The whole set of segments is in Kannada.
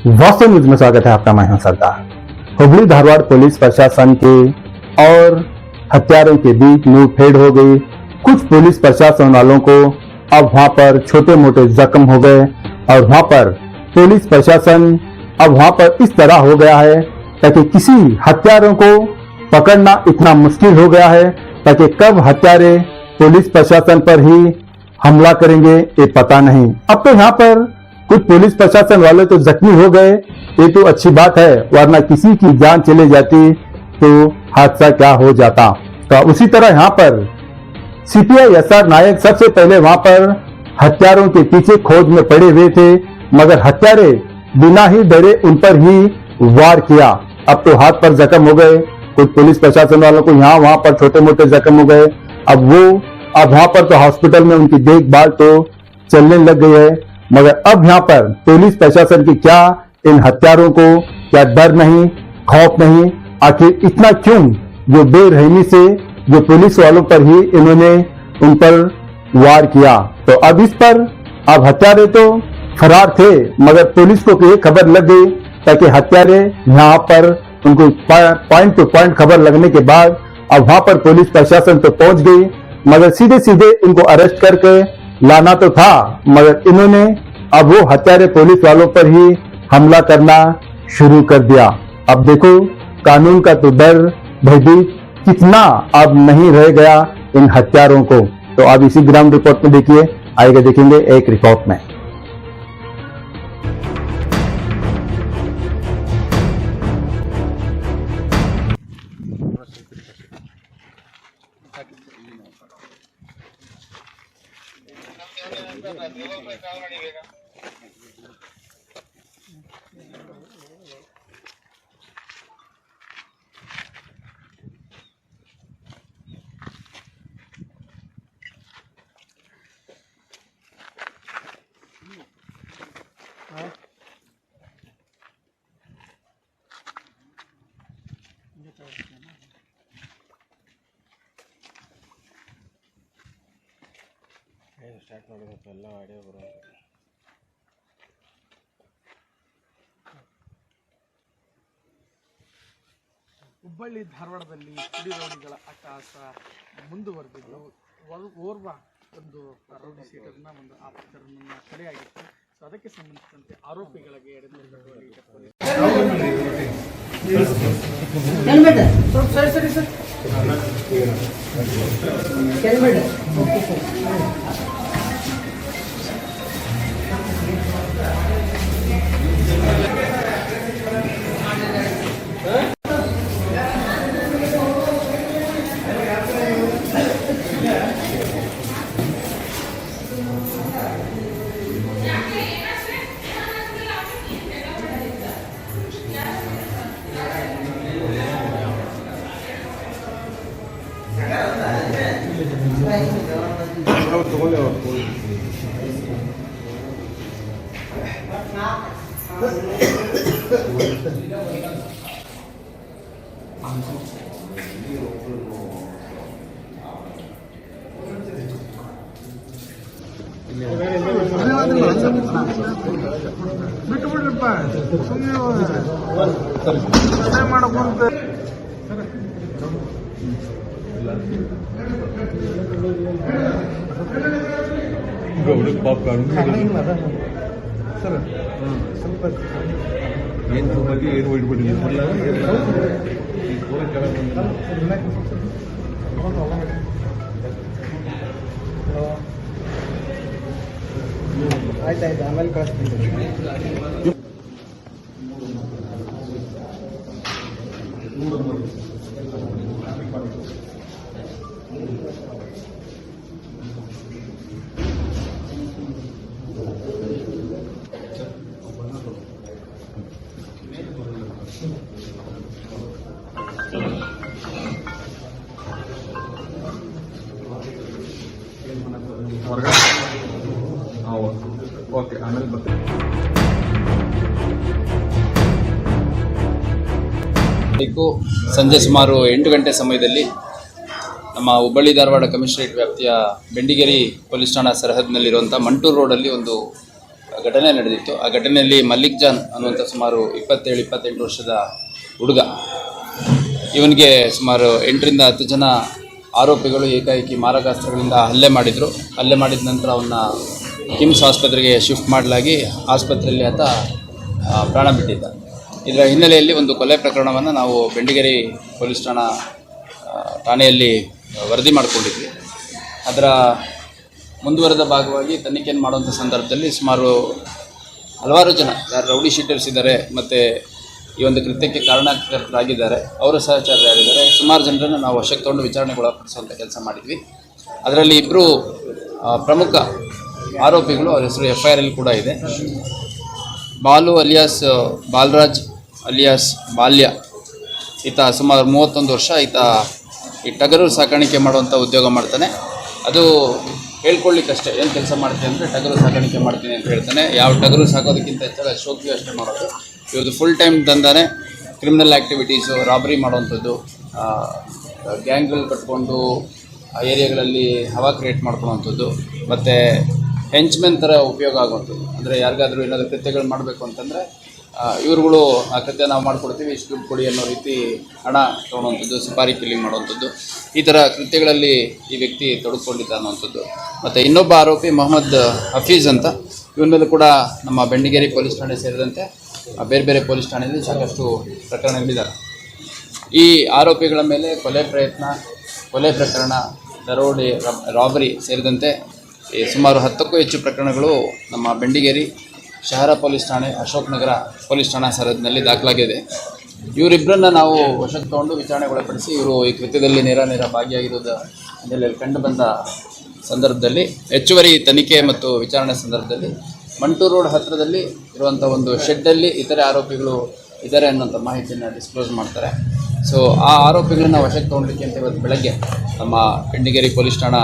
वास्तव न्यूज में स्वागत है आपका। मैं हूं सरदार। हुबली धारवाड़ पुलिस प्रशासन के और हत्यारों के बीच मुठभेड़ हो गई। कुछ पुलिस प्रशासन वालों को अब वहां पर छोटे मोटे जख्म हो गए और वहां पर पुलिस प्रशासन अब वहां पर इस तरह हो गया है ताकि किसी हत्यारों को पकड़ना इतना मुश्किल हो गया है ताकि कब हत्यारे पुलिस प्रशासन पर ही हमला करेंगे ये पता नहीं। अब तो यहाँ पर कुछ पुलिस प्रशासन वाले तो जख्मी हो गए, ये तो अच्छी बात है, वरना किसी की जान चले जाती तो हादसा क्या हो जाता। तो उसी तरह यहाँ पर सीपीआई एसआर नायक सबसे पहले वहां पर हत्यारों के पीछे खोज में पड़े हुए थे, मगर हत्यारे बिना ही डरे उन पर ही वार किया। अब तो हाथ पर जख्म हो गए, कुछ पुलिस प्रशासन वालों को यहाँ वहां पर छोटे मोटे जख्म हो गए। अब वहां पर तो हॉस्पिटल में उनकी देखभाल तो चलने लग गई है, मगर अब यहाँ पर पुलिस प्रशासन की क्या इन हत्यारों को क्या डर नहीं, खौफ नहीं? आखिर इतना क्यों जो बेरहमी से जो पुलिस वालों पर ही इन्होंने उन पर वार किया? तो अब इस पर अब हत्यारे तो फरार थे, मगर पुलिस को ये खबर लग गई ताकि हत्यारे यहाँ पर उनको पॉइंट टू पॉइंट खबर लगने के बाद अब वहां पर पुलिस प्रशासन तो पहुंच गई, मगर सीधे सीधे इनको अरेस्ट करके लाना तो था, मगर इन्होंने अब वो हत्यारे पुलिस वालों पर ही हमला करना शुरू कर दिया। अब देखो कानून का तो डर भयभीत कितना अब नहीं रह गया इन हत्यारों को। तो अब इसी ग्राउंड रिपोर्ट में देखिए, आएगा देखेंगे एक रिपोर्ट में। ಸ್ಟಾರ್ಟ್ ಮಾಡಿದ್ರೆ ಎಲ್ಲ ಆಡಿಯೋ ಬರೋದು. ಹುಬ್ಬಳ್ಳಿ ಧಾರವಾಡದಲ್ಲಿ ಪುಡಿ ರೌಡಿಗಳ ಅಟ್ಟಹಾಸ ಮುಂದುವರೆದಿದ್ದು ಓರ್ವ ಒಂದು ರೌಡಿ ಶೀಟರ್ನ ಒಂದು ಆಫೀಸರ್ನ ತಡೆಯಾಗಿತ್ತು. ಸೊ ಅದಕ್ಕೆ ಸಂಬಂಧಿಸಿದಂತೆ ಆರೋಪಿಗಳಿಗೆ ಬಿಟ್ಟು ಬಿಡ್ರಪ್ಪ, ಸುಮ್ಮನೆ ಮಾಡಕೊಂತ ಸರ್ ಸ್ವಲ್ಪ ಏನು ಬಗ್ಗೆ ಏನು ಹೋಗ್ಬಿಡಿ ಆಯ್ತಾಯ್ತು, ಆಮೇಲೆ ಕಳಿಸ್ತೀನಿ. ಓಕೆ, ಆಮೇಲೆ ಬರ್ತೀನಿ. ಸಂಜೆ ಸುಮಾರು 8 ಗಂಟೆ ಸಮಯದಲ್ಲಿ ನಮ್ಮ ಹುಬ್ಬಳ್ಳಿ ಧಾರವಾಡ ಕಮಿಷನರೇಟ್ ವ್ಯಾಪ್ತಿಯ ಬೆಂಡಿಗೇರಿ ಪೊಲೀಸ್ ಠಾಣಾ ಸರಹದ್ದಿನಲ್ಲಿರುವಂಥ ಮಂಟೂರು ರೋಡಲ್ಲಿ ಒಂದು ಘಟನೆ ನಡೆದಿತ್ತು. ಆ ಘಟನೆಯಲ್ಲಿ ಮಲ್ಲಿಕ್ ಜಾನ್ ಅನ್ನುವಂಥ ಸುಮಾರು 27-28 ವರ್ಷದ ಹುಡುಗ, ಇವನಿಗೆ ಸುಮಾರು 8ರಿಂದ 10 ಜನ ಆರೋಪಿಗಳು ಏಕಾಏಕಿ ಮಾರಕಾಸ್ತ್ರಗಳಿಂದ ಹಲ್ಲೆ ಮಾಡಿದರು. ಹಲ್ಲೆ ಮಾಡಿದ ನಂತರ ಅವನ್ನ ಕಿಮ್ಸ್ ಆಸ್ಪತ್ರೆಗೆ ಶಿಫ್ಟ್ ಮಾಡಲಾಗಿ ಆಸ್ಪತ್ರೆಯಲ್ಲಿ ಆತ ಪ್ರಾಣ ಬಿಟ್ಟಿದ್ದ. ಇದರ ಹಿನ್ನೆಲೆಯಲ್ಲಿ ಒಂದು ಕೊಲೆ ಪ್ರಕರಣವನ್ನು ನಾವು ಬೆಂಡಿಗೇರಿ ಪೊಲೀಸ್ ಠಾಣೆಯಲ್ಲಿ ವರದಿ ಮಾಡಿಕೊಂಡಿದ್ವಿ. ಅದರ ಮುಂದುವರೆದ ಭಾಗವಾಗಿ ತನಿಖೆಯನ್ನು ಮಾಡುವಂಥ ಸಂದರ್ಭದಲ್ಲಿ ಸುಮಾರು ಹಲವಾರು ಜನ ಯಾರು ರೌಡಿ ಶೀಟರ್ಸ್ ಇದ್ದಾರೆ ಮತ್ತು ಈ ಒಂದು ಕೃತ್ಯಕ್ಕೆ ಕಾರಣಕರ್ತರಾಗಿದ್ದಾರೆ, ಅವರ ಸಹಚರರಾಗಿದ್ದಾರೆ, ಸುಮಾರು ಜನರನ್ನು ನಾವು ವಶಕ್ಕೆ ತಗೊಂಡು ವಿಚಾರಣೆಗೆ ಒಳಪಡಿಸುವಂಥ ಕೆಲಸ ಮಾಡಿದ್ವಿ. ಅದರಲ್ಲಿ 2 ಪ್ರಮುಖ ಆರೋಪಿಗಳು, ಅವರ ಹೆಸರು FIR ಕೂಡ ಇದೆ. ಬಾಲು ಅಲಿಯಾಸ್ ಬಾಲರಾಜ್ ಅಲಿಯಾಸ್ ಬಾಲ್ಯ, ಈತ ಸುಮಾರು 31 ವರ್ಷ. ಈತ ಈ ಟಗರು ಸಾಕಾಣಿಕೆ ಮಾಡುವಂಥ ಉದ್ಯೋಗ ಮಾಡ್ತಾನೆ. ಅದು ಹೇಳ್ಕೊಳ್ಳಿಕ್ಕಷ್ಟೇ, ಏನು ಕೆಲಸ ಮಾಡ್ತೀನಿ ಅಂದರೆ ಟಗರು ಸಾಕಾಣಿಕೆ ಮಾಡ್ತೀನಿ ಅಂತ ಹೇಳ್ತಾನೆ. ಯಾವ ಟಗರು ಸಾಕೋದಕ್ಕಿಂತ ಹೆಚ್ಚಾಗಿ ಶೋಕಿಗೆ ಅಷ್ಟೇ ಮಾಡೋದು. ಇವ್ರದ್ದು ಫುಲ್ ಟೈಮ್ ದಂದಾನೆ ಕ್ರಿಮಿನಲ್ ಆ್ಯಕ್ಟಿವಿಟೀಸು, ರಾಬರಿ ಮಾಡುವಂಥದ್ದು, ಗ್ಯಾಂಗ್ಗಳು ಕಟ್ಕೊಂಡು ಆ ಏರಿಯಾಗಳಲ್ಲಿ ಹವಾ ಕ್ರಿಯೇಟ್ ಮಾಡ್ಕೊಳ್ಳೋವಂಥದ್ದು, ಮತ್ತು ಹೆಂಚ್ಮೆನ್ ಥರ ಉಪಯೋಗ ಆಗುವಂಥದ್ದು. ಅಂದರೆ ಯಾರಿಗಾದರೂ ಏನಾದರೂ ಕೃತ್ಯಗಳು ಮಾಡಬೇಕು ಅಂತಂದರೆ ಇವ್ರುಗಳು ಆ ಕೃತ್ಯ ನಾವು ಮಾಡಿಕೊಡ್ತೀವಿ, ಇಷ್ಟು ದುಡ್ಡು ಕೊಡಿ ಅನ್ನೋ ರೀತಿ ಹಣ ತೊಗೊಳ್ಳೋವಂಥದ್ದು, ಸುಪಾರಿ ಕಿಲ್ಲಿಂಗ್ ಮಾಡುವಂಥದ್ದು, ಈ ಥರ ಕೃತ್ಯಗಳಲ್ಲಿ ಈ ವ್ಯಕ್ತಿ ತೊಡಗಿಕೊಂಡಿದ್ದ ಅನ್ನುವಂಥದ್ದು. ಮತ್ತು ಇನ್ನೊಬ್ಬ ಆರೋಪಿ ಮೊಹಮ್ಮದ್ ಹಫೀಜ್ ಅಂತ, ಇವನ ಮೇಲೆ ಕೂಡ ನಮ್ಮ ಬೆಂಡಿಗೇರಿ ಪೊಲೀಸ್ ಠಾಣೆ ಸೇರಿದಂತೆ ಬೇರೆ ಬೇರೆ ಪೊಲೀಸ್ ಠಾಣೆಯಲ್ಲಿ ಸಾಕಷ್ಟು ಪ್ರಕರಣಗಳಿದ್ದಾವೆ. ಈ ಆರೋಪಿಗಳ ಮೇಲೆ ಕೊಲೆ ಪ್ರಯತ್ನ, ಕೊಲೆ ಪ್ರಕರಣ, ದರೋಡೆ, ರಾಬರಿ ಸೇರಿದಂತೆ ಸುಮಾರು 10ಕ್ಕೂ ಹೆಚ್ಚು ಪ್ರಕರಣಗಳು ನಮ್ಮ ಬೆಂಡಿಗೇರಿ ಶಹರ ಪೊಲೀಸ್ ಠಾಣೆ, ಅಶೋಕ್ ನಗರ ಪೊಲೀಸ್ ಠಾಣಾ ಸರಹದ್ದಿನಲ್ಲಿ ದಾಖಲಾಗಿದೆ. ಇವರಿಬ್ಬರನ್ನ ನಾವು ವಶಕ್ಕೆ ತಗೊಂಡು ವಿಚಾರಣೆಗೆ ಒಳಪಡಿಸಿ ಇವರು ಈ ಕೃತ್ಯದಲ್ಲಿ ನೇರ ಭಾಗಿಯಾಗಿರೋದು ಹಿನ್ನೆಲೆಯಲ್ಲಿ ಕಂಡು ಬಂದ ಸಂದರ್ಭದಲ್ಲಿ ಹೆಚ್ಚುವರಿ ತನಿಖೆ ಮತ್ತು ವಿಚಾರಣೆ ಸಂದರ್ಭದಲ್ಲಿ ಮಂಟೂರು ರೋಡ್ ಹತ್ತಿರದಲ್ಲಿ ಇರುವಂಥ ಒಂದು ಶೆಡ್ಡಲ್ಲಿ ಇತರೆ ಆರೋಪಿಗಳು ಇದ್ದಾರೆ ಅನ್ನೋಂಥ ಮಾಹಿತಿಯನ್ನು ಡಿಸ್ಕ್ಲೋಸ್ ಮಾಡ್ತಾರೆ. ಸೊ ಆ ಆರೋಪಿಗಳನ್ನ ವಶಕ್ಕೆ ತೊಗೊಳ್ಲಿಕ್ಕೆ ಅಂತ ಇವತ್ತು ಬೆಳಗ್ಗೆ ನಮ್ಮ ಬೆಂಡಿಗೇರಿ ಪೊಲೀಸ್ ಠಾಣಾ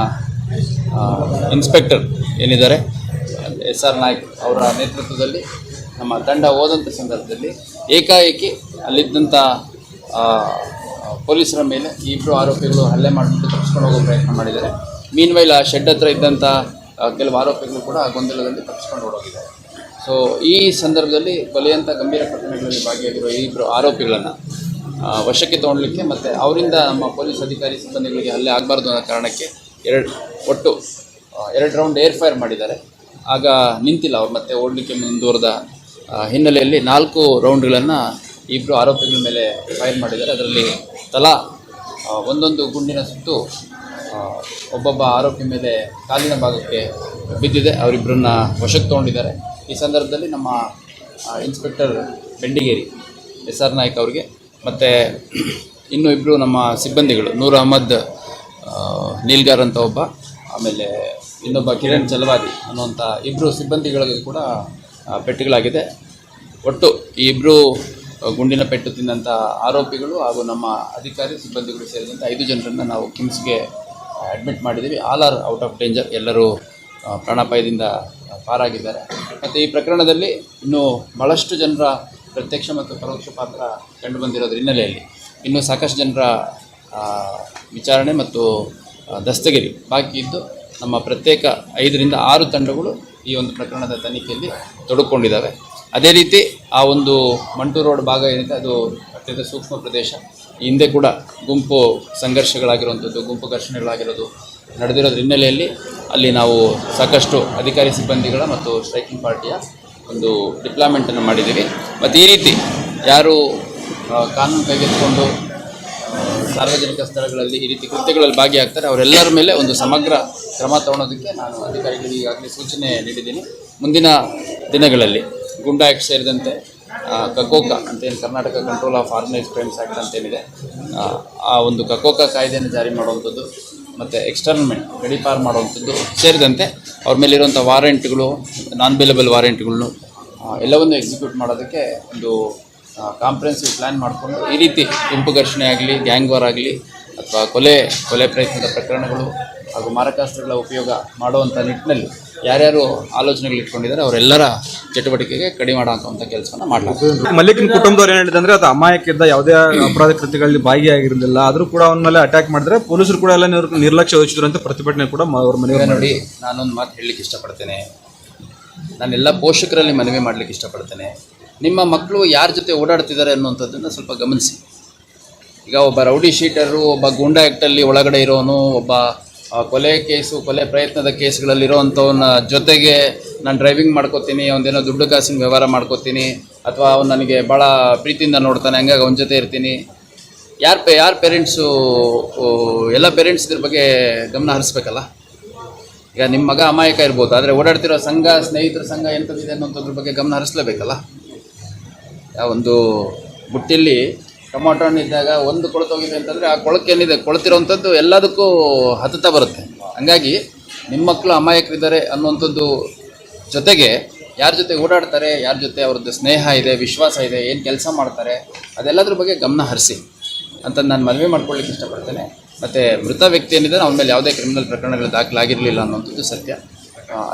ಇನ್ಸ್ಪೆಕ್ಟರ್ ಏನಿದ್ದಾರೆ SR ನಾಯ್ಕ್ ಅವರ ನೇತೃತ್ವದಲ್ಲಿ ನಮ್ಮ ತಂಡ ಹೋದಂಥ ಸಂದರ್ಭದಲ್ಲಿ ಏಕಾಏಕಿ ಅಲ್ಲಿದ್ದಂಥ ಪೊಲೀಸರ ಮೇಲೆ 2 ಆರೋಪಿಗಳು ಹಲ್ಲೆ ಮಾಡಿಬಿಟ್ಟು ತಪ್ಪಿಸ್ಕೊಂಡು ಹೋಗೋ ಪ್ರಯತ್ನ ಮಾಡಿದ್ದಾರೆ. ಮೀನ್ವೈಲ್ ಆ ಶೆಡ್ ಹತ್ರ ಇದ್ದಂಥ ಕೆಲವು ಆರೋಪಿಗಳು ಕೂಡ ಗೊಂದಲದಲ್ಲಿ ತಪ್ಪಿಸ್ಕೊಂಡು ಹೊರಡೋಗಿದ್ದಾರೆ. ಸೊ ಈ ಸಂದರ್ಭದಲ್ಲಿ ಕೊಲೆಯಂಥ ಗಂಭೀರ ಪ್ರಕರಣಗಳಲ್ಲಿ ಭಾಗಿಯಾಗಿರುವ 2 ಆರೋಪಿಗಳನ್ನು ವಶಕ್ಕೆ ತೊಗೊಳ್ಲಿಕ್ಕೆ ಮತ್ತು ಅವರಿಂದ ನಮ್ಮ ಪೊಲೀಸ್ ಅಧಿಕಾರಿ ಸಿಬ್ಬಂದಿಗಳಿಗೆ ಹಲ್ಲೆ ಆಗಬಾರ್ದು ಅನ್ನೋ ಕಾರಣಕ್ಕೆ ಒಟ್ಟು 2 ರೌಂಡ್ ಏರ್ ಫೈರ್ ಮಾಡಿದ್ದಾರೆ. ಆಗ ನಿಂತಿಲ್ಲ ಅವ್ರು, ಮತ್ತೆ ಓಡಲಿಕ್ಕೆ ಮುಂದುವರೆದ ಹಿನ್ನೆಲೆಯಲ್ಲಿ 4 ರೌಂಡ್ಗಳನ್ನು 2 ಆರೋಪಿಗಳ ಮೇಲೆ ಫೈರ್ ಮಾಡಿದ್ದಾರೆ. ಅದರಲ್ಲಿ ತಲಾ ಒಂದೊಂದು ಗುಂಡಿನ ಸುತ್ತು ಒಬ್ಬೊಬ್ಬ ಆರೋಪಿ ಮೇಲೆ ಕಾಲಿನ ಭಾಗಕ್ಕೆ ಬಿದ್ದಿದೆ. ಅವರಿಬ್ಬರನ್ನ ವಶಕ್ಕೆ ತೊಗೊಂಡಿದ್ದಾರೆ. ಈ ಸಂದರ್ಭದಲ್ಲಿ ನಮ್ಮ ಇನ್ಸ್ಪೆಕ್ಟರ್ ಬೆಂಡಿಗೇರಿ SR ನಾಯ್ಕ್ ಅವರಿಗೆ ಮತ್ತು ಇನ್ನೂ 2 ನಮ್ಮ ಸಿಬ್ಬಂದಿಗಳು, ನೂರ್ ಅಹಮದ್ ನೀಲ್ಗಾರ್ ಅಂತ ಒಬ್ಬ, ಆಮೇಲೆ ಇನ್ನೊಬ್ಬ ಕಿರಣ್ ಚಲವಾದಿ ಅನ್ನುವಂಥ 2 ಸಿಬ್ಬಂದಿಗಳಿಗೆ ಕೂಡ ಪೆಟ್ಟುಗಳಾಗಿದೆ. ಒಟ್ಟು ಈ 2 ಗುಂಡಿನ ಪೆಟ್ಟು ತಿಂದಂಥ ಆರೋಪಿಗಳು ಹಾಗೂ ನಮ್ಮ ಅಧಿಕಾರಿ ಸಿಬ್ಬಂದಿಗಳು ಸೇರಿದಂತೆ 5 ಜನರನ್ನು ನಾವು ಕಿಮ್ಸ್ಗೆ ಅಡ್ಮಿಟ್ ಮಾಡಿದ್ದೀವಿ. All are out of danger, ಎಲ್ಲರೂ ಪ್ರಾಣಾಪಾಯದಿಂದ ಪಾರಾಗಿದ್ದಾರೆ. ಮತ್ತು ಈ ಪ್ರಕರಣದಲ್ಲಿ ಇನ್ನೂ ಭಾಳಷ್ಟು ಜನರ ಪ್ರತ್ಯಕ್ಷ ಮತ್ತು ಪರೋಕ್ಷ ಪಾತ್ರ ಕಂಡುಬಂದಿರೋದ್ರ ಹಿನ್ನೆಲೆಯಲ್ಲಿ ಇನ್ನೂ ಸಾಕಷ್ಟು ಜನರ ವಿಚಾರಣೆ ಮತ್ತು ದಸ್ತಗಿರಿ ಬಾಕಿ ಇದ್ದು ನಮ್ಮ ಪ್ರತ್ಯೇಕ 5ರಿಂದ 6 ತಂಡಗಳು ಈ ಒಂದು ಪ್ರಕರಣದ ತನಿಖೆಯಲ್ಲಿ ತೊಡಗಿಕೊಂಡಿದ್ದಾವೆ. ಅದೇ ರೀತಿ ಆ ಒಂದು ಮಂಟೂರು ರೋಡ್ ಭಾಗ ಏನಿದೆ ಅದು ಅತ್ಯಂತ ಸೂಕ್ಷ್ಮ ಪ್ರದೇಶ. ಹಿಂದೆ ಕೂಡ ಗುಂಪು ಸಂಘರ್ಷಗಳಾಗಿರುವಂಥದ್ದು, ಗುಂಪು ಘರ್ಷಣೆಗಳಾಗಿರೋದು ನಡೆದಿರೋದ್ರ ಹಿನ್ನೆಲೆಯಲ್ಲಿ ಅಲ್ಲಿ ನಾವು ಸಾಕಷ್ಟು ಅಧಿಕಾರಿ ಸಿಬ್ಬಂದಿಗಳ ಮತ್ತು ಸ್ಟ್ರೈಕಿಂಗ್ ಪಾರ್ಟಿಯ ಒಂದು ಡಿಪ್ಲಾಯ್ಮೆಂಟನ್ನು ಮಾಡಿದ್ದೀವಿ. ಮತ್ತು ಈ ರೀತಿ ಯಾರು ಕಾನೂನು ಕೈಗೆತ್ತಿಕೊಂಡು ಸಾರ್ವಜನಿಕ ಸ್ಥಳಗಳಲ್ಲಿ ಈ ರೀತಿ ಕೃತ್ಯಗಳಲ್ಲಿ ಭಾಗಿಯಾಗ್ತಾರೆ ಅವರೆಲ್ಲರ ಮೇಲೆ ಒಂದು ಸಮಗ್ರ ಕ್ರಮ ತಗೊಳ್ಳೋದಕ್ಕೆ ನಾನು ಅಧಿಕಾರಿಗಳಿಗೆ ಈಗಾಗಲೇ ಸೂಚನೆ ನೀಡಿದ್ದೀನಿ. ಮುಂದಿನ ದಿನಗಳಲ್ಲಿ ಗುಂಡಾ ಆ್ಯಕ್ಟ್ ಸೇರಿದಂತೆ ಕಕೋಕ ಅಂತೇನು Karnataka control of organised crimes act ಅಂತೇನಿದೆ, ಆ ಒಂದು ಕಕೋಕ ಕಾಯ್ದೆಯನ್ನು ಜಾರಿ ಮಾಡುವಂಥದ್ದು ಮತ್ತು ಎಕ್ಸ್ಟರ್ನಲ್ಮೆಂಟ್ ಗಡೀಪಾರು ಮಾಡುವಂಥದ್ದು ಸೇರಿದಂತೆ ಅವ್ರ ಮೇಲಿರುವಂಥ ವಾರೆಂಟ್ಗಳು, ನಾನ್ ಬೇಲೆಬಲ್ ವಾರೆಂಟ್ಗಳನ್ನು ಎಲ್ಲವನ್ನು ಎಕ್ಸಿಕ್ಯೂಟ್ ಮಾಡೋದಕ್ಕೆ ಒಂದು ಕಾಂಪ್ರೆನ್ಸಿವ್ ಪ್ಲ್ಯಾನ್ ಮಾಡಿಕೊಂಡು ಈ ರೀತಿ ಗುಂಪು ಘರ್ಷಣೆ ಆಗಲಿ, ಗ್ಯಾಂಗ್ ವಾರ್ ಆಗಲಿ ಅಥವಾ ಕೊಲೆ ಪ್ರಯತ್ನದ ಪ್ರಕರಣಗಳು ಹಾಗೂ ಮಾರಕಾಸ್ತ್ರಗಳ ಉಪಯೋಗ ಮಾಡುವಂಥ ನಿಟ್ಟಿನಲ್ಲಿ ಯಾರ್ಯಾರು ಆಲೋಚನೆಗಳು ಇಟ್ಕೊಂಡಿದ್ದಾರೆ ಅವರೆಲ್ಲರ ಚಟುವಟಿಕೆಗೆ ಕಡಿಮೆ ಮಾಡೋಂಥ ಕೆಲಸವನ್ನು ಮಾಡಲಾಗ್ತದೆ. ಮಲ್ಲಿಕ್ನ ಕುಟುಂಬದವ್ರು ಏನು ಹೇಳಿದ್ರೆ ಅದು ಅಮಾಯಕಿದ್ದ ಯಾವುದೇ ಅಪರಾಧ ಕೃತ್ಯಗಳಲ್ಲಿ ಭಾಗಿಯಾಗಿರಲಿಲ್ಲ, ಆದರೂ ಕೂಡ ಅವನ ಮೇಲೆ ಅಟ್ಯಾಕ್ ಮಾಡಿದ್ರೆ ಪೊಲೀಸರು ಕೂಡ ಎಲ್ಲ ನಿರ್ಲಕ್ಷ್ಯ ವಹಿಸಿದ್ರು ಅಂತ ಪ್ರತಿಭಟನೆ ಕೂಡ ಅವ್ರ ಮನೆಯವರು. ನೋಡಿ, ನಾನೊಂದು ಮಾತು ಹೇಳಲಿಕ್ಕೆ ಇಷ್ಟಪಡ್ತೇನೆ. ನಾನೆಲ್ಲ ಪೋಷಕರಲ್ಲಿ ಮನವಿ ಮಾಡಲಿಕ್ಕೆ ಇಷ್ಟಪಡ್ತೇನೆ. ನಿಮ್ಮ ಮಕ್ಕಳು ಯಾರ ಜೊತೆ ಓಡಾಡ್ತಿದ್ದಾರೆ ಅನ್ನುವಂಥದ್ದನ್ನು ಸ್ವಲ್ಪ ಗಮನಿಸಿ. ಈಗ ಒಬ್ಬ ರೌಡಿ ಶೀಟರು, ಒಬ್ಬ ಗೂಂಡಾ ಆ್ಯಕ್ಟಲ್ಲಿ ಒಳಗಡೆ ಇರೋನು, ಒಬ್ಬ ಕೊಲೆ ಕೇಸು, ಕೊಲೆ ಪ್ರಯತ್ನದ ಕೇಸ್ಗಳಲ್ಲಿರೋವಂಥವನ್ನ ಜೊತೆಗೆ ನಾನು ಡ್ರೈವಿಂಗ್ ಮಾಡ್ಕೋತೀನಿ, ಅವನದೇನೋ ದುಡ್ಡು ಕಾಸಿನ ವ್ಯವಹಾರ ಮಾಡ್ಕೋತೀನಿ, ಅಥವಾ ಅವ್ನು ನನಗೆ ಭಾಳ ಪ್ರೀತಿಯಿಂದ ನೋಡ್ತಾನೆ, ಹಂಗಾಗಿ ಅವನ ಜೊತೆ ಇರ್ತೀನಿ. ಯಾರ ಪೇರೆಂಟ್ಸು, ಎಲ್ಲ ಪೇರೆಂಟ್ಸ್ ಇದ್ರ ಬಗ್ಗೆ ಗಮನ ಹರಿಸ್ಬೇಕಲ್ಲ. ಈಗ ನಿಮ್ಮ ಮಗ ಅಮಾಯಕ ಇರ್ಬೋದು, ಆದರೆ ಓಡಾಡ್ತಿರೋ ಸಂಘ, ಸ್ನೇಹಿತರ ಸಂಘ ಎಂಥದ್ದಿದೆ ಅನ್ನೋಂಥದ್ರ ಬಗ್ಗೆ ಗಮನ ಹರಿಸ್ಲೇಬೇಕಲ್ಲ. ಒಂದು ಬುಟ್ಟಿಯಲ್ಲಿ ಟೊಮಾಟೊ ಹಣ್ಣು ಇದ್ದಾಗ ಒಂದು ಕೊಳತೋಗಿದೆ ಅಂತಂದರೆ ಆ ಕೊಳಕ್ಕೇನಿದೆ, ಕೊಳತಿರೋವಂಥದ್ದು ಎಲ್ಲದಕ್ಕೂ ಹತ್ತುತ್ತಾ ಬರುತ್ತೆ. ಹಂಗಾಗಿ ನಿಮ್ಮ ಮಕ್ಕಳು ಅಮಾಯಕರಿದ್ದಾರೆ ಅನ್ನುವಂಥದ್ದು ಜೊತೆಗೆ ಯಾರ ಜೊತೆ ಓಡಾಡ್ತಾರೆ, ಯಾರ ಜೊತೆ ಅವ್ರದ್ದು ಸ್ನೇಹ ಇದೆ, ವಿಶ್ವಾಸ ಇದೆ, ಏನು ಕೆಲಸ ಮಾಡ್ತಾರೆ, ಅದೆಲ್ಲದ್ರ ಬಗ್ಗೆ ಗಮನ ಹರಿಸಿ ಅಂತ ನಾನು ಮನವಿ ಮಾಡ್ಕೊಳ್ಳಿಕ್ಕೆ ಇಷ್ಟಪಡ್ತೇನೆ. ಮತ್ತು ಮೃತ ವ್ಯಕ್ತಿ ಏನಿದೆ ಅವನ ಮೇಲೆ ಯಾವುದೇ ಕ್ರಿಮಿನಲ್ ಪ್ರಕರಣಗಳು ದಾಖಲಾಗಿರಲಿಲ್ಲ ಅನ್ನೋಂಥದ್ದು ಸತ್ಯ.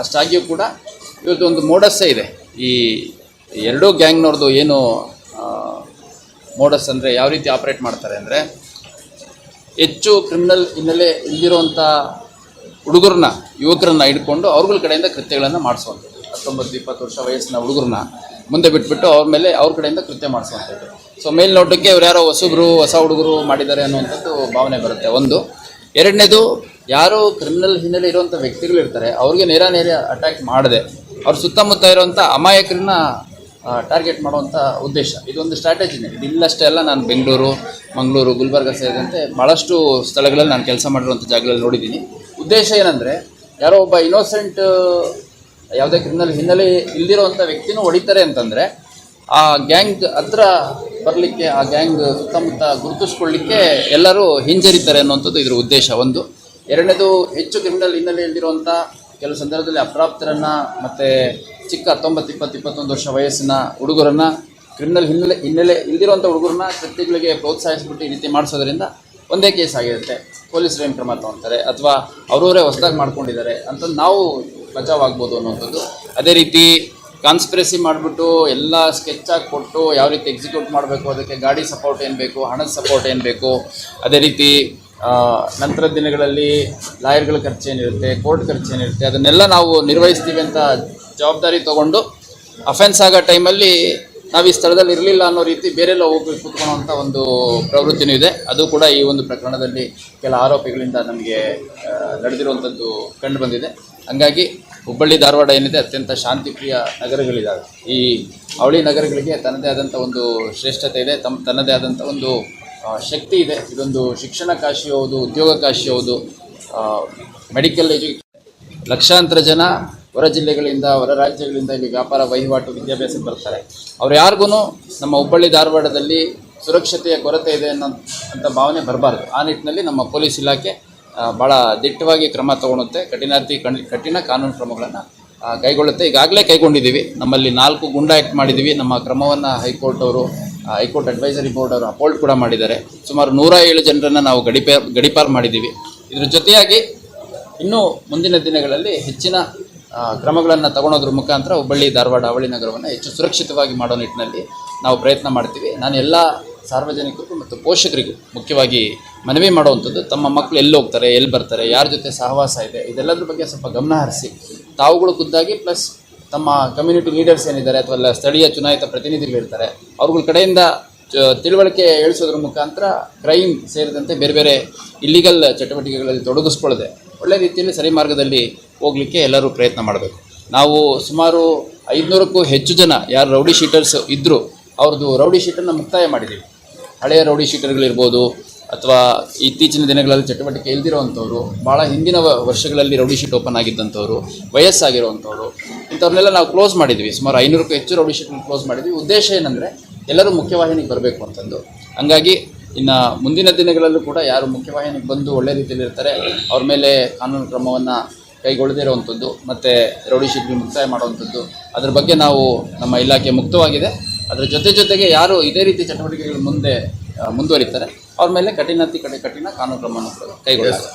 ಅಷ್ಟಾಗಿಯೂ ಕೂಡ ಇವತ್ತು ಒಂದು ಮೋಡಸ್ಸೇ ಇದೆ. ಈ ಎರಡೂ ಗ್ಯಾಂಗ್ನವ್ರದ್ದು ಏನು ಮೋಡಸ್ ಅಂದರೆ ಯಾವ ರೀತಿ ಆಪ್ರೇಟ್ ಮಾಡ್ತಾರೆ ಅಂದರೆ, ಹೆಚ್ಚು ಕ್ರಿಮಿನಲ್ ಹಿನ್ನೆಲೆ ಇಲ್ಲಿರುವಂಥ ಹುಡುಗರನ್ನ, ಯುವಕರನ್ನ ಹಿಡ್ಕೊಂಡು ಅವ್ರಗಳ ಕಡೆಯಿಂದ ಕೃತ್ಯಗಳನ್ನು ಮಾಡಿಸುವಂಥದ್ದು. 19-20 ವರ್ಷ ವಯಸ್ಸಿನ ಹುಡುಗರನ್ನ ಮುಂದೆ ಬಿಟ್ಬಿಟ್ಟು ಅವ್ರ ಮೇಲೆ ಅವ್ರ ಕಡೆಯಿಂದ ಕೃತ್ಯ ಮಾಡಿಸುವಂಥದ್ದು. ಸೊ ಮೇಲ್ನೋಟಕ್ಕೆ ಇವ್ರು ಯಾರೋ ಹೊಸ ಹುಡುಗರು ಮಾಡಿದ್ದಾರೆ ಅನ್ನುವಂಥದ್ದು ಭಾವನೆ ಬರುತ್ತೆ. ಒಂದು. ಎರಡನೇದು, ಯಾರು ಕ್ರಿಮಿನಲ್ ಹಿನ್ನೆಲೆ ಇರುವಂಥ ವ್ಯಕ್ತಿಗಳಿರ್ತಾರೆ ಅವ್ರಿಗೆ ನೇರ ಅಟ್ಯಾಕ್ ಮಾಡದೆ ಅವ್ರ ಸುತ್ತಮುತ್ತ ಇರುವಂಥ ಅಮಾಯಕರನ್ನ ಟಾರ್ಗೆಟ್ ಮಾಡುವಂಥ ಉದ್ದೇಶ. ಇದೊಂದು ಸ್ಟ್ರಾಟಜಿನೇ. ಇದಿಲ್ಲಷ್ಟೇ ಅಲ್ಲ, ನಾನು ಬೆಂಗಳೂರು, ಮಂಗಳೂರು, ಗುಲ್ಬರ್ಗ ಸೇರಿದಂತೆ ಭಾಳಷ್ಟು ಸ್ಥಳಗಳಲ್ಲಿ ನಾನು ಕೆಲಸ ಮಾಡಿರುವಂಥ ಜಾಗಗಳಲ್ಲಿ ನೋಡಿದ್ದೀನಿ. ಉದ್ದೇಶ ಏನಂದರೆ, ಯಾರೋ ಒಬ್ಬ ಇನ್ನೋಸೆಂಟ್, ಯಾವುದೇ ಕ್ರಿಮಿನಲ್ ಹಿನ್ನೆಲೆ ಇಲ್ದಿರೋವಂಥ ವ್ಯಕ್ತಿನೂ ಹೊಡಿತಾರೆ ಅಂತಂದರೆ ಆ ಗ್ಯಾಂಗ್ ಹತ್ರ ಬರಲಿಕ್ಕೆ, ಆ ಗ್ಯಾಂಗ್ ಸುತ್ತಮುತ್ತ ಗುರುತಿಸ್ಕೊಳ್ಳಿಕ್ಕೆ ಎಲ್ಲರೂ ಹಿಂಜರಿತಾರೆ ಅನ್ನುವಂಥದ್ದು ಇದರ ಉದ್ದೇಶ. ಒಂದು. ಎರಡನೇದು, ಹೆಚ್ಚು ಕ್ರಿಮಿನಲ್ ಹಿನ್ನೆಲೆ ಇಲ್ದಿರುವಂಥ ಕೆಲವು ಸಂದರ್ಭದಲ್ಲಿ ಅಪ್ರಾಪ್ತರನ್ನು ಮತ್ತು ಚಿಕ್ಕ 19-21 ವರ್ಷ ವಯಸ್ಸಿನ ಹುಡುಗರನ್ನು, ಕ್ರಿಮಿನಲ್ ಹಿನ್ನೆಲೆ ಇಲ್ದಿರುವಂಥ ಹುಡುಗರನ್ನ ಕೃತ್ಯಗಳಿಗೆ ಪ್ರೋತ್ಸಾಹಿಸಿಬಿಟ್ಟು ಈ ರೀತಿ ಮಾಡಿಸೋದ್ರಿಂದ ಒಂದೇ ಕೇಸ್ ಆಗಿರುತ್ತೆ, ಪೊಲೀಸರು ಏನು ಕ್ರಮ ತೊಗೊಳ್ತಾರೆ, ಅಥವಾ ಅವರವರೇ ಹೊಸದಾಗಿ ಮಾಡ್ಕೊಂಡಿದ್ದಾರೆ ಅಂತಂದು ನಾವು ಬಚಾವಾಗ್ಬೋದು ಅನ್ನುವಂಥದ್ದು. ಅದೇ ರೀತಿ ಕಾನ್ಸ್ಪಿರಸಿ ಮಾಡಿಬಿಟ್ಟು ಎಲ್ಲ ಸ್ಕೆಚ್ಚಾಗಿ ಕೊಟ್ಟು ಯಾವ ರೀತಿ ಎಕ್ಸಿಕ್ಯೂಟ್ ಮಾಡಬೇಕು, ಅದಕ್ಕೆ ಗಾಡಿ ಸಪೋರ್ಟ್ ಏನು ಬೇಕು, ಹಣದ ಸಪೋರ್ಟ್ ಏನು ಬೇಕು, ಅದೇ ರೀತಿ ನಂತರದ ದಿನಗಳಲ್ಲಿ ಲಾಯರ್ಗಳ ಖರ್ಚೇನಿರುತ್ತೆ, ಕೋರ್ಟ್ ಖರ್ಚೇನಿರುತ್ತೆ, ಅದನ್ನೆಲ್ಲ ನಾವು ನಿರ್ವಹಿಸ್ತೀವಿ ಅಂತ ಜವಾಬ್ದಾರಿ ತೊಗೊಂಡು ಅಫೆನ್ಸ್ ಆಗೋ ಟೈಮಲ್ಲಿ ನಾವು ಈ ಸ್ಥಳದಲ್ಲಿ ಇರಲಿಲ್ಲ ಅನ್ನೋ ರೀತಿ ಬೇರೆಲ್ಲ ಹೋಗಿ ಕೂತ್ಕೊಳ್ಳೋವಂಥ ಒಂದು ಪ್ರವೃತ್ತಿನೂ ಇದೆ. ಅದು ಕೂಡ ಈ ಒಂದು ಪ್ರಕರಣದಲ್ಲಿ ಕೆಲ ಆರೋಪಿಗಳಿಂದ ನಮಗೆ ನಡೆದಿರುವಂಥದ್ದು ಕಂಡು ಬಂದಿದೆ. ಹಂಗಾಗಿ ಹುಬ್ಬಳ್ಳಿ, ಧಾರವಾಡ ಏನಿದೆ ಅತ್ಯಂತ ಶಾಂತಿಪ್ರಿಯ ನಗರಗಳಿದ್ದಾವೆ. ಈ ಅವಳಿ ನಗರಗಳಿಗೆ ತನ್ನದೇ ಆದಂಥ ಒಂದು ಶ್ರೇಷ್ಠತೆ ಇದೆ, ತನ್ನದೇ ಆದಂಥ ಒಂದು ಶಕ್ತಿ ಇದೆ. ಇದೊಂದು ಶಿಕ್ಷಣ ಕಾಶಿ ಹೌದು, ಉದ್ಯೋಗ ಕಾಶಿ ಹೌದು, ಮೆಡಿಕಲ್ ಲಕ್ಷಾಂತರ ಜನ ಹೊರ ಜಿಲ್ಲೆಗಳಿಂದ, ಹೊರ ರಾಜ್ಯಗಳಿಂದ ಇಲ್ಲಿ ವ್ಯಾಪಾರ, ವಹಿವಾಟು, ವಿದ್ಯಾಭ್ಯಾಸಕ್ಕೆ ಬರ್ತಾರೆ. ಅವ್ರು ಯಾರಿಗೂ ನಮ್ಮ ಹುಬ್ಬಳ್ಳಿ ಧಾರವಾಡದಲ್ಲಿ ಸುರಕ್ಷತೆಯ ಕೊರತೆ ಇದೆ ಅಂತ ಭಾವನೆ ಬರಬಾರ್ದು. ಆ ನಿಟ್ಟಿನಲ್ಲಿ ನಮ್ಮ ಪೊಲೀಸ್ ಇಲಾಖೆ ಭಾಳ ದಿಟ್ಟವಾಗಿ ಕ್ರಮ ತಗೊಳುತ್ತೆ, ಕಠಿಣ ಕಾನೂನು ಕ್ರಮಗಳನ್ನು ಕೈಗೊಳ್ಳುತ್ತೆ. ಈಗಾಗಲೇ ಕೈಗೊಂಡಿದ್ದೀವಿ. ನಮ್ಮಲ್ಲಿ 4 ಗುಂಡಾ ಆ್ಯಕ್ಟ್ ಮಾಡಿದ್ದೀವಿ. ನಮ್ಮ ಕ್ರಮವನ್ನು ಹೈಕೋರ್ಟ್ ಅಡ್ವೈಸರಿ ಬೋರ್ಡ್ ಅವರು ಅಪೋಲ್ಡ್ ಕೂಡ ಮಾಡಿದ್ದಾರೆ. ಸುಮಾರು 107 ಜನರನ್ನು ನಾವು ಗಡಿಪಾರು ಮಾಡಿದ್ದೀವಿ. ಇದರ ಜೊತೆಯಾಗಿ ಇನ್ನೂ ಮುಂದಿನ ದಿನಗಳಲ್ಲಿ ಹೆಚ್ಚಿನ ಕ್ರಮಗಳನ್ನು ತಗೊಳೋದ್ರ ಮುಖಾಂತರ ಹುಬ್ಬಳ್ಳಿ, ಧಾರವಾಡ, ಅವಳಿ ನಗರವನ್ನು ಹೆಚ್ಚು ಸುರಕ್ಷಿತವಾಗಿ ಮಾಡೋ ನಿಟ್ಟಿನಲ್ಲಿ ನಾವು ಪ್ರಯತ್ನ ಮಾಡ್ತೀವಿ. ನಾನು ಎಲ್ಲ ಸಾರ್ವಜನಿಕರಿಗೂ ಮತ್ತು ಪೋಷಕರಿಗೂ ಮುಖ್ಯವಾಗಿ ಮನವಿ ಮಾಡುವಂಥದ್ದು, ತಮ್ಮ ಮಕ್ಕಳು ಎಲ್ಲಿ ಹೋಗ್ತಾರೆ, ಎಲ್ಲಿ ಬರ್ತಾರೆ, ಯಾರ ಜೊತೆ ಸಹವಾಸ ಇದೆ, ಇದೆಲ್ಲದ್ರ ಬಗ್ಗೆ ಸ್ವಲ್ಪ ಗಮನ ಹರಿಸಿ ತಾವುಗಳು ಖುದ್ದಾಗಿ, ಪ್ಲಸ್ ತಮ್ಮ ಕಮ್ಯುನಿಟಿ ಲೀಡರ್ಸ್ ಏನಿದ್ದಾರೆ ಅಥವಾ ಸ್ಥಳೀಯ ಚುನಾಯಿತ ಪ್ರತಿನಿಧಿಗಳಿರ್ತಾರೆ ಅವ್ರಗಳ ಕಡೆಯಿಂದ ತಿಳುವಳಿಕೆ ಹೇಳಿಸೋದ್ರ ಮುಖಾಂತರ ಕ್ರೈಮ್ ಸೇರಿದಂತೆ ಬೇರೆ ಬೇರೆ ಇಲ್ಲಿಗಲ್ ಚಟುವಟಿಕೆಗಳಲ್ಲಿ ತೊಡಗಿಸ್ಕೊಳ್ಳದೆ ಒಳ್ಳೆ ರೀತಿಯಲ್ಲಿ ಸರಿ ಮಾರ್ಗದಲ್ಲಿ ಹೋಗಲಿಕ್ಕೆ ಎಲ್ಲರೂ ಪ್ರಯತ್ನ ಮಾಡಬೇಕು. ನಾವು ಸುಮಾರು 500ಕ್ಕೂ ಹೆಚ್ಚು ಜನ ಯಾರು ರೌಡಿ ಶೀಟರ್ಸ್ ಇದ್ದರು ಅವ್ರದ್ದು ರೌಡಿ ಶೀಟನ್ನು ಮುಕ್ತಾಯ ಮಾಡಿದ್ದೀವಿ. ಹಳೆಯ ರೌಡಿ ಶೀಟರ್ಗಳಿರ್ಬೋದು, ಅಥವಾ ಇತ್ತೀಚಿನ ದಿನಗಳಲ್ಲಿ ಚಟುವಟಿಕೆ ಇಲ್ದಿರೋವಂಥವ್ರು, ಭಾಳ ಹಿಂದಿನ ವರ್ಷಗಳಲ್ಲಿ ರೌಡಿ ಶೀಟ್ ಓಪನ್ ಆಗಿದ್ದಂಥವ್ರು, ವಯಸ್ಸಾಗಿರೋವಂಥವ್ರು, ಇಂಥವ್ರನ್ನೆಲ್ಲ ನಾವು ಕ್ಲೋಸ್ ಮಾಡಿದ್ವಿ. ಸುಮಾರು 500ಕ್ಕೂ ಹೆಚ್ಚು ರೌಡಿ ಶೀಟ್ನ ಕ್ಲೋಸ್ ಮಾಡಿದ್ವಿ. ಉದ್ದೇಶ ಏನಂದರೆ ಎಲ್ಲರೂ ಮುಖ್ಯವಾಹಿನಿಗೆ ಬರಬೇಕು ಅಂತಂದು. ಹಂಗಾಗಿ ಇನ್ನು ಮುಂದಿನ ದಿನಗಳಲ್ಲೂ ಕೂಡ ಯಾರು ಮುಖ್ಯವಾಹಿನಿಗೆ ಬಂದು ಒಳ್ಳೆ ರೀತಿಯಲ್ಲಿ ಇರ್ತಾರೆ ಅವ್ರ ಮೇಲೆ ಕಾನೂನು ಕ್ರಮವನ್ನು ಕೈಗೊಳ್ಳದೇ ಇರುವಂಥದ್ದು ಮತ್ತು ರೌಡಿ ಶೀಟ್ಗಳು ಮುಕ್ತಾಯ ಮಾಡುವಂಥದ್ದು, ಅದ್ರ ಬಗ್ಗೆ ನಾವು ನಮ್ಮ ಇಲಾಖೆ ಮುಕ್ತವಾಗಿದೆ. ಅದರ ಜೊತೆಗೆ ಯಾರು ಇದೇ ರೀತಿ ಚಟುವಟಿಕೆಗಳು ಮುಂದುವರಿತಾರೆ ಅವ್ರ ಮೇಲೆ ಕಠಿಣ ಕಾನೂನು ಕ್ರಮವನ್ನು ಕೈಗೊಳ್ಳಲಾಗಿದೆ.